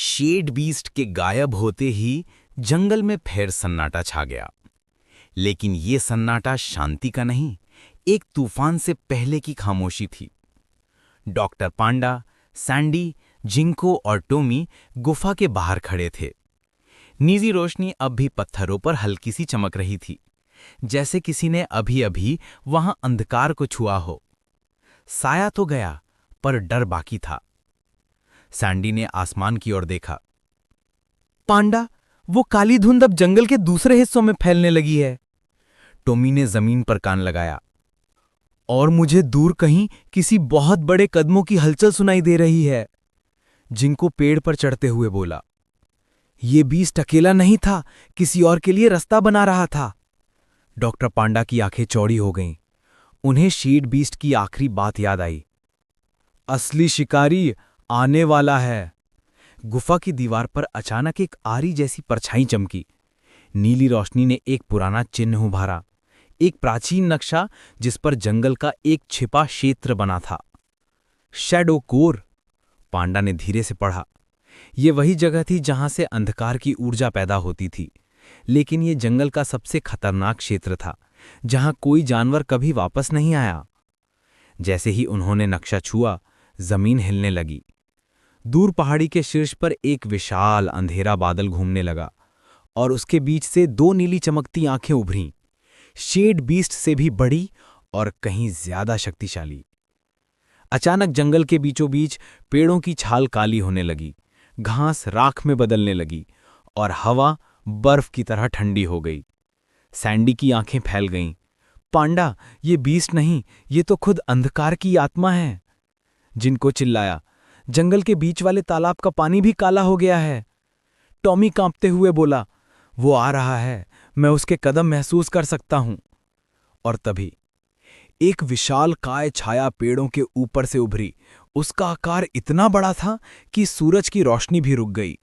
Shade beast के गायब होते ही जंगल में फिर सन्नाटा छा गया। लेकिन ये सन्नाटा शांति का नहीं, एक तूफान से पहले की खामोशी थी। डॉक्टर पांडा, सैंडी, जिंको और टोमी गुफा के बाहर खड़े थे। नीली रोशनी अब भी पत्थरों पर हल्की सी चमक रही थी, जैसे किसी ने अभी-अभी वहां अंधकार को छुआ हो। साया तो गया, पर डर बाकी था। सैंडी ने आसमान की ओर देखा। पांडा, वो काली धुंध अब जंगल के दूसरे हिस्सों में फैलने लगी है। टोमी ने जमीन पर कान लगाया। और मुझे दूर कहीं किसी बहुत बड़े कदमों की हलचल सुनाई दे रही है। जिनको पेड़ पर चढ़ते हुए बोला। ये बीस्ट अकेला नहीं था, किसी और के लिए रास्ता बना रहा था। डॉक्टर पांडा की आंखें चौड़ी हो गईं। उन्हें शेड बीस्ट की आखिरी बात याद आई। असली शिकारी आने वाला है। गुफा की दीवार पर अचानक एक आरी जैसी परछाई चमकी। नीली रोशनी ने एक पुराना चिन्ह उभारा, एक प्राचीन नक्शा जिस पर जंगल का एक छिपा क्षेत्र बना था। शैडो कोर, पांडा ने धीरे से पढ़ा। ये वही जगह थी जहां से अंधकार की ऊर्जा पैदा होती थी, लेकिन ये जंगल का सबसे खतरनाक क्षेत्र था, जहां कोई जानवर कभी वापस नहीं आया। जैसे ही उन्होंने नक्शा छुआ, जमीन हिलने लगी। दूर पहाड़ी के शीर्ष पर एक विशाल अंधेरा बादल घूमने लगा और उसके बीच से दो नीली चमकती आंखें उभरीं, शेड बीस्ट से भी बड़ी और कहीं ज्यादा शक्तिशाली। अचानक जंगल के बीचों बीच पेड़ों की छाल काली होने लगी, घास राख में बदलने लगी और हवा बर्फ की तरह ठंडी हो गई। सैंडी की आंखें फैल गईं। पांडा, ये बीस्ट नहीं, ये तो खुद अंधकार की आत्मा है। जिनको चिल्लाया, जंगल के बीच वाले तालाब का पानी भी काला हो गया है। टॉमी कांपते हुए बोला, वो आ रहा है, मैं उसके कदम महसूस कर सकता हूं। और तभी एक विशाल काय छाया पेड़ों के ऊपर से उभरी। उसका आकार इतना बड़ा था कि सूरज की रोशनी भी रुक गई।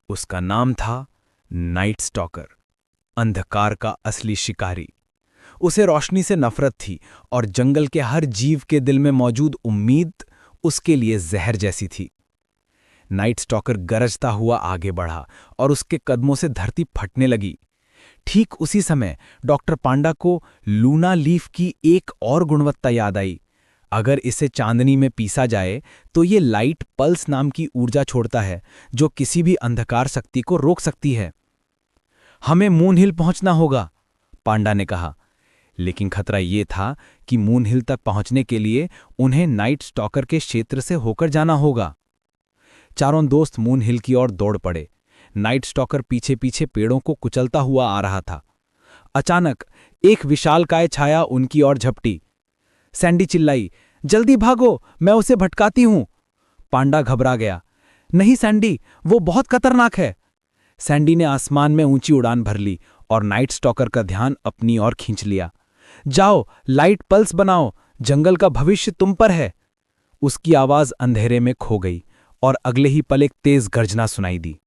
उसका नाम था नाइट स्टॉकर, अंधकार का असली शिकारी। उसे रोशनी से नफरत थी और जंगल के हर जीव के दिल में मौजूद उम्मीद उसके लिए जहर जैसी थी। नाइट स्टॉकर गरजता हुआ आगे बढ़ा और उसके कदमों से धरती फटने लगी। ठीक उसी समय डॉक्टर पांडा को लूना लीफ की एक और गुणवत्ता याद आई। अगर इसे चांदनी में पीसा जाए तो ये लाइट पल्स नाम की ऊर्जा छोड़ता है, जो किसी भी अंधकार शक्ति को रोक सकती है। हमें मून हिल पहुंचना होगा, पांडा ने कहा। लेकिन खतरा ये था कि मून हिल तक पहुंचने के लिए उन्हें नाइट स्टॉकर के क्षेत्र से होकर जाना होगा। चारों दोस्त मून हिल की ओर दौड़ पड़े। नाइट स्टॉकर पीछे पीछे पेड़ों को कुचलता हुआ आ रहा था। अचानक एक विशालकाय छाया उनकी ओर झपटी। सैंडी चिल्लाई, जल्दी भागो, मैं उसे भटकाती हूं। पांडा घबरा गया। नहीं सैंडी, वो बहुत खतरनाक है। सैंडी ने आसमान में ऊंची उड़ान भर ली और नाइट स्टॉकर का ध्यान अपनी ओर खींच लिया। जाओ, लाइट पल्स बनाओ, जंगल का भविष्य तुम पर है। उसकी आवाज अंधेरे में खो गई और अगले ही पल एक तेज गर्जना सुनाई दी।